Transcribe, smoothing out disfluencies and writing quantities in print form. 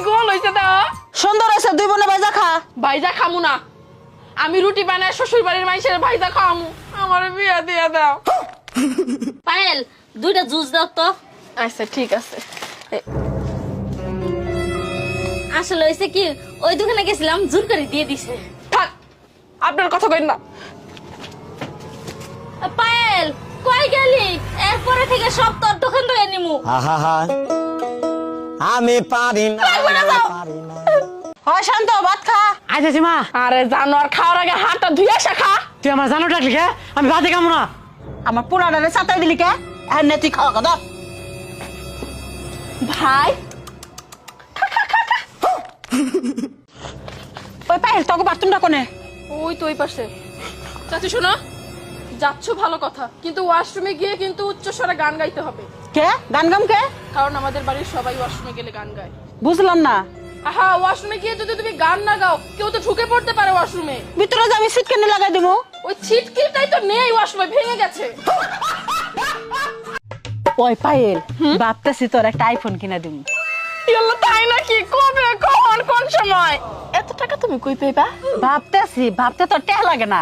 গোল হইছে দাও সুন্দর আছে দুই বোনে ভাইজা খা ভাইজা খামু না আমি রুটি বানায় শ্বশুর বাড়ির মাইসের ভাইজা খাওয়ামু আমার বিয়া দিয়া দাও পায়েল দুইটা জুস দাও তো। আচ্ছা ঠিক আছে আসলে হয়েছে কি ওই দোকানে গেছিলাম জোর করে দিয়ে দিছে। থাক আপনার কথা কইন না পায়েল কই গেলি? এরপরে থেকে সব তোর দোকান থেকে নিমু। আহা আমি পারি না পারি না হয় শান্ত ভাত খা আচ্ছা সীমা আরে জানোয়ার খাওয়ার আগে হাতটা ধুয়ে আসা খা তুই আমার জানো ডাকলি কে? আমি ভাতে খাবো না। আমার পুরাটারে সাতাই দিলি কে আর নে তুই খাওয়া কথা ভাই ওই পায়েল তোকে বাথরুমটা কোনে ওই তো ওই পাশে চাচি শোনো যাচ্ছ ভালো কথা কিন্তু ওয়াশরুমে গিয়ে কিন্তু উচ্চস্বরে গান গাইতে হবে কে গান গাম কে কারণ আমাদের বাড়ির সবাই ওয়াশরুমে গেলে গান গায় বুঝলাম না আহা ওয়াশরুমে গিয়ে যদি তুমি গান না গাও কেউ তো ঢুকে পড়তে পারে ওয়াশরুমে ভিতরে যে আমি সিট কেনে লাগাই দেবো ওই ছিটকিটাই তো নেই ওয়াশরুমে ভেঙে গেছে ওই পায়েল ভাবতেছি তোর একটা আইফোন কিনা দিব ইয়াল্লা তাই নাকি কবে কখন কোন সময় এত টাকা তুমি কই পেবা ভাবতেছি ভাবতে তোর টেহ লাগে না